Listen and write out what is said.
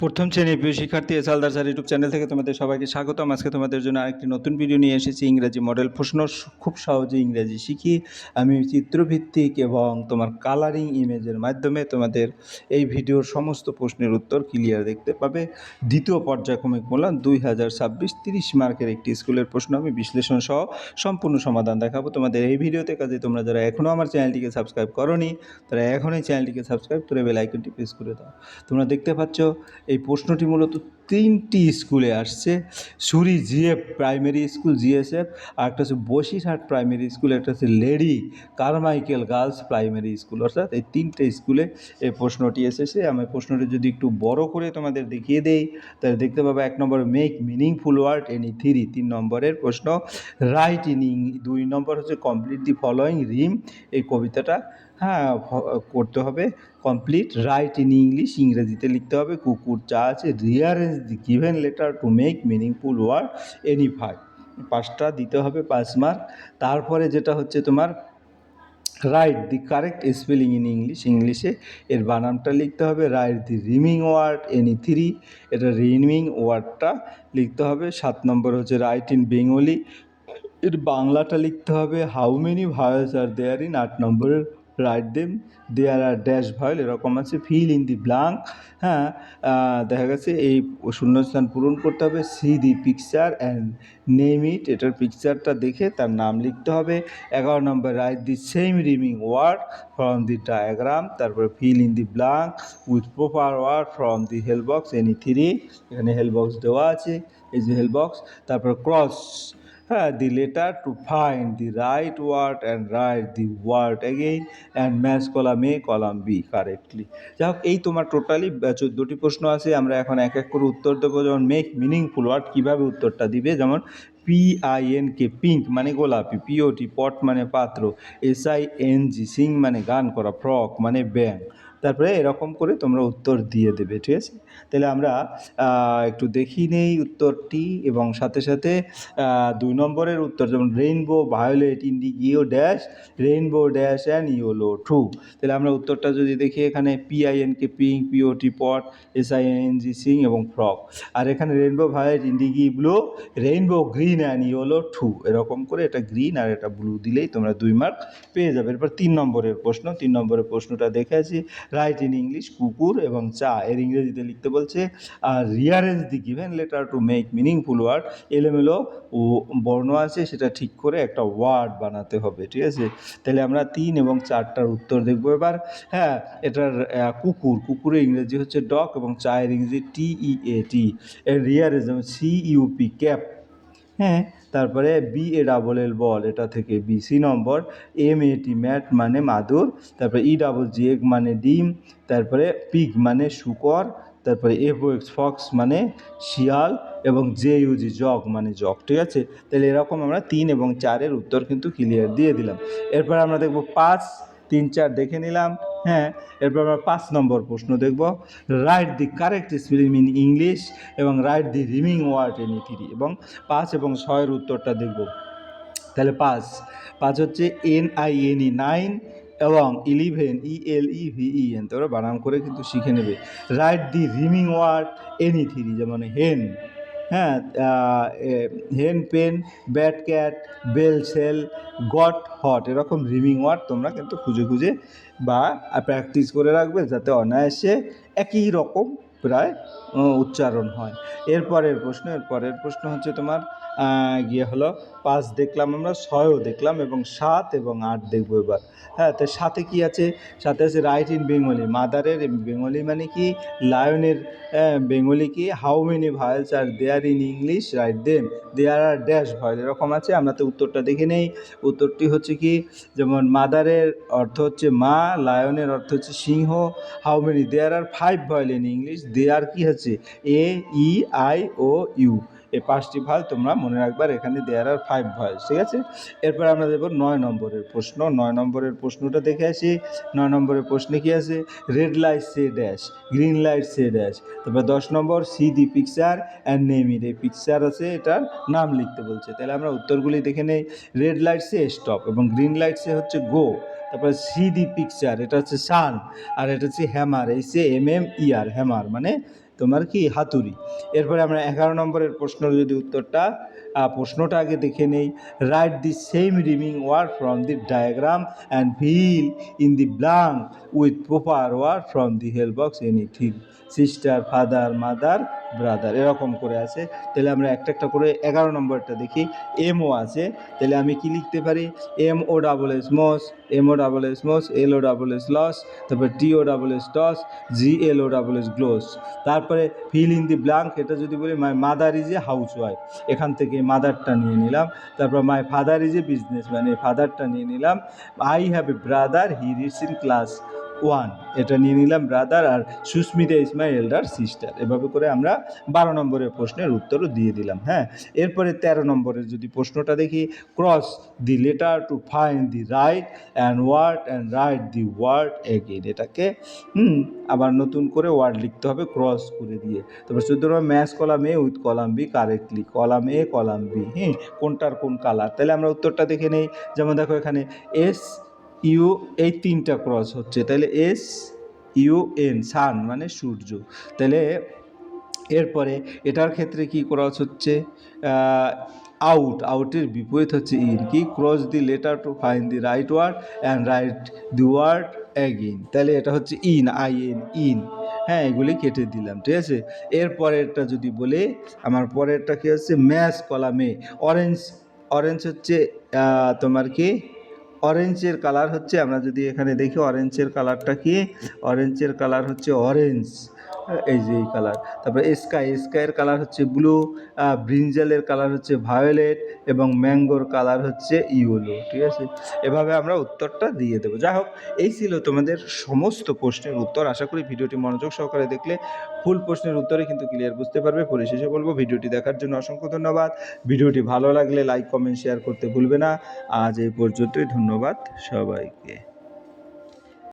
প্রথম শ্রেণীর প্রিয় শিক্ষার্থী এসআলদার স্যার ইউটিউব চ্যানেল থেকে তোমাদের সবাইকে স্বাগতম। আজকে তোমাদের জন্য আরেকটি নতুন ভিডিও নিয়ে এসেছি ইংরেজি মডেল প্রশ্ন। খুব সহজে ইংরেজি শিখি আমি চিত্রভিত্তিক এবং তোমার কালারিং ইমেজের মাধ্যমে তোমাদের এই ভিডিওর সমস্ত প্রশ্নের উত্তর ক্লিয়ার দেখতে পাবে। দ্বিতীয় পর্যায়ক্রমিক মূল্যায়ন 2026 30 মার্কের একটি স্কুলের প্রশ্ন আমি বিশ্লেষণ সহ সম্পূর্ণ সমাধান দেখাবো তোমাদের এই ভিডিওতে। কাজে তোমরা যারা এখনও আমার চ্যানেলটিকে সাবস্ক্রাইব করোনি তারা এখনই চ্যানেলটিকে সাবস্ক্রাইব করে বেল আইকনটি প্রেস করে দাও। তোমরা দেখতে পাচ্ছ এই প্রশ্নটি মূলত তিনটি স্কুলে আসছে। সুরি জিএফ প্রাইমারি স্কুল জিএসএফ, আর একটা হচ্ছে বসিরহাট প্রাইমারি স্কুল, একটা হচ্ছে lady Carmichael girls primary school. অর্থাৎ এই তিনটে স্কুলে এই প্রশ্নটি এসেছে। আমি প্রশ্নটি যদি একটু বড় করে তোমাদের দেখিয়ে দেই তাহলে দেখতে পাবে 1 নম্বর make meaningful word any three, 3 নম্বরের প্রশ্ন রাইট ইন 2 নম্বর হচ্ছে কমপ্লিট দি ফলোয়িং রিম, এই কবিতাটা করতে হবে কমপ্লিট। রাইট ইন ইংলিশ, ইংরেজিতে লিখতে হবে কুকুর চা আছে। Rearrange the given letter to make meaningful word any 5, 5টা দিতে হবে 5 মার্ক। তারপরে যেটা হচ্ছে তোমার write the correct spelling in English, ইংলিশে এর বানানটা লিখতে হবে। Write the rhyming word any three, এটা রিমিং ওয়ার্ডটা লিখতে হবে। 7 নম্বর হচ্ছে রাইট ইন বেঙ্গলি, এর বাংলাটা লিখতে হবে। How many vowels are there in 8 নম্বরের write them there are dash vowel, এরকম আছে। ফিল ইন দি ব্ল্যাঙ্ক, দেখা গেছে এই শূন্যস্থান পূরণ করতে হবে। See the picture and name it, এটার পিকচারটা দেখে তার নাম লিখতে হবে। 11 নম্বর write the same rhyming word from the diagram, তারপরে fill in the blank with proper word from the help box any three, এখানে হেল্প বক্স দেওয়া আছে, এই যে হেল্প বক্স। তারপর cross the letter to find the right word and write the word again and match column A column B correctly। যাই হোক, এই তোমার টোটালি 14টি প্রশ্ন আছে। আমরা এখন এক এক করে উত্তর দেবো। যেমন মেক মিনিংফুল ওয়ার্ড, কীভাবে উত্তরটা দিবে, যেমন PINK পিঙ্ক মানে গোলাপি, POT পট মানে পাত্র, SING সিং মানে গান করা, ফ্রক মানে ব্যাং। তারপরে এরকম করে তোমরা উত্তর দিয়ে দেবে, ঠিক আছে। তাহলে আমরা একটু দেখি নেই উত্তরটি, এবং সাথে সাথে 2 নম্বরের উত্তর যেমন rainbow violet Indigo dash rainbow dash and yellow true. তাহলে আমরা উত্তরটা যদি দেখি, এখানে PINK পিঙ্ক, POT পট, SING সিং এবং ফ্রক। আর এখানে rainbow violet Indigo blue, rainbow green and yellow true, এরকম করে এটা গ্রিন আর এটা ব্লু দিলেই তোমরা 2 মার্ক পেয়ে যাবে। এরপর 3 নম্বরের প্রশ্ন, 3 নম্বরের প্রশ্নটা দেখে আছি। রাইট ইন ইংলিশ কুকুর এবং চা, এর ইংরেজিতে লিখতে বলছে। আর rearrange the given letter to make meaningful word, এলোমেলো ও বর্ণ আছে সেটা ঠিক করে একটা ওয়ার্ড বানাতে হবে, ঠিক আছে। তাহলে আমরা 3 এবং 4টার উত্তর দেখবো এবার। এটার কুকুর, কুকুরের ইংরেজি হচ্ছে ডগ, এবং চায়ের ইংরেজি TEAT, এর রিয়ারেঞ্জ CUP ক্যাপ। তারপরে BALL বল, এটা থেকে B। সি নম্বর MAT ম্যাট মানে মাদুর, তারপরে EGG এগ মানে ডিম, তারপরে পিগ মানে শুকর, তারপরে FOX ফক্স মানে শিয়াল, এবং JUG জগ মানে জগ, ঠিক আছে। তাহলে এরকম আমরা 3 এবং 4-এর উত্তর কিন্তু ক্লিয়ার দিয়ে দিলাম। এরপর আমরা দেখব 5, 3, 4 দেখে নিলাম। এরপর আমরা 5 নম্বর প্রশ্ন দেখব। Write the correct spelling in English এবং write the rhyming word any three, এবং 5 এবং 6-এর উত্তরটা দেখব। তাহলে 5 হচ্ছে NINE 9 এবং 11 ELEVEN, তোমরা বানান করে কিন্তু শিখে নেবে। Write the rhyming word any three, যেমন hen, hen pen, bat cat, bell sell, got hot, এরকম রিমিং ওয়ার্ড তোমরা কিন্তু খুঁজে খুঁজে বা প্র্যাকটিস করে রাখবে, যাতে অনায়াসে একই রকম প্রায় উচ্চারণ হয়। এরপরের প্রশ্ন হচ্ছে তোমার গিয়ে হলো 5 দেখলাম আমরা, 6ও দেখলাম, এবং 7 এবং 8 দেখবো এবার। তো 7-এ কী আছে? 7-এ আছে রাইট ইন বেঙ্গলি, মাদারের বেঙ্গলি মানে কি, লায়নের বেঙ্গলি কি, how many vowels are there in English, write them there are dash vowel, এরকম আছে। আমরা তো উত্তরটা দেখে নেই। উত্তরটি হচ্ছে কি, যেমন মাদারের অর্থ হচ্ছে মা, লায়নের অর্থ হচ্ছে সিংহ, how many there are 5 vowel in English, there কি হচ্ছে AEIOU, এই 5টি ভায়েল তোমরা মনে রাখবার, এখানে দেয়ার আর 5 ভায়েল, ঠিক আছে। এরপর আমরা দেখব 9 নম্বরের প্রশ্ন। 9 নম্বরের প্রশ্নটা দেখে আসি। 9 নম্বরের প্রশ্নে কি আছে? Red light say dash, green light say dash. তারপর 10 নম্বর see the picture and name it, এই পিকচার আছে এটার নাম লিখতে বলছে। তাহলে আমরা উত্তরগুলি দেখে নেই। রেড লাইট সে স্টপ, এবং গ্রিন লাইট সে হচ্ছে গো। তারপরে সি দি পিকচার, এটা হচ্ছে সান, আর এটা হচ্ছে হ্যামার, এই সে MM ER হ্যামার মানে তোমার কি হাতুড়ি। এরপরে আমরা 11 নম্বরের প্রশ্নের যদি উত্তরটা প্রশ্নটা আগে দেখে নেই। Write the same rhyming word from the diagram and fill in the blank with proper word from the help box anything. Sister, father, mother, brother, এরকম করে আছে। তাহলে আমরা একটা একটা করে 11 নম্বরটা দেখি। এমও আছে, তাহলে আমি কি লিখতে পারি? MOSS moss, MOSS moss, LOSS loss, তারপরে TOSS টস, GLOSS গ্লোস। তারপরে ফিল ইন দি ব্ল্যাঙ্ক, এটা যদি বলি my mother is a housewife, এখান থেকে মাদারটা নিয়ে নিলাম। তারপর my father is a businessman, এই ফাদারটা নিয়ে নিলাম। I have a brother, he reads in class 1, এটা নিয়ে নিলাম ব্রাদার। আর Sushmita is my elder sister. এভাবে করে আমরা 12 নম্বরের প্রশ্নের উত্তরও দিয়ে দিলাম। হ্যাঁ, এরপরে 13 নম্বরের যদি প্রশ্নটা দেখি, cross the letter to find the right and word and write the word again. এটাকে আবার নতুন করে ওয়ার্ড লিখতে হবে ক্রস করে দিয়ে। তারপর 14 নম্বর, match column A with column B correctly, column A column B, কোনটার কোন কালার। তাহলে আমরা উত্তরটা দেখে নেই। যেমন দেখো এখানে SU, এই 3টা ক্রস হচ্ছে, তাহলে SUN, সান মানে সূর্য। তাহলে এরপরে এটার ক্ষেত্রে কি ক্রস হচ্ছে? আউটের বিপরীত হচ্ছে ইন। কি? Cross the letter to find the right word and write the word again. তাহলে এটা হচ্ছে ইন। হ্যাঁ, এগুলি কেটে দিলাম, ঠিক আছে। এরপরেরটা যদি বলে, আমার পরেরটা কি হচ্ছে? ম্যাচ কলামে অরেঞ্জ হচ্ছে তোমার কি অরেঞ্জের কালার হচ্ছে, আমরা যদি এখানে দেখি অরেঞ্জের কালারটা কি? অরেঞ্জের কালার হচ্ছে অরেঞ্জ, এই যে এই কালার। তারপরে স্কাইয়ের কালার হচ্ছে ব্লু, ব্রিঞ্জালের কালার হচ্ছে ভায়োলেট এবং ম্যাঙ্গোর কালার হচ্ছে ইয়েলো, ঠিক আছে। এভাবে আমরা উত্তরটা দিয়ে দেবো। যাই হোক, এই ছিল তোমাদের সমস্ত প্রশ্নের উত্তর। আশা করি ভিডিওটি মনোযোগ সহকারে দেখলে ফুল প্রশ্নের উত্তরে কিন্তু ক্লিয়ার বুঝতে পারবে। পরিশেষে বলবো, ভিডিওটি দেখার জন্য অসংখ্য ধন্যবাদ। ভিডিওটি ভালো লাগলে লাইক, কমেন্ট, শেয়ার করতে ভুলবে না। আজ এই পর্যন্তই, ধন্যবাদ সবাইকে।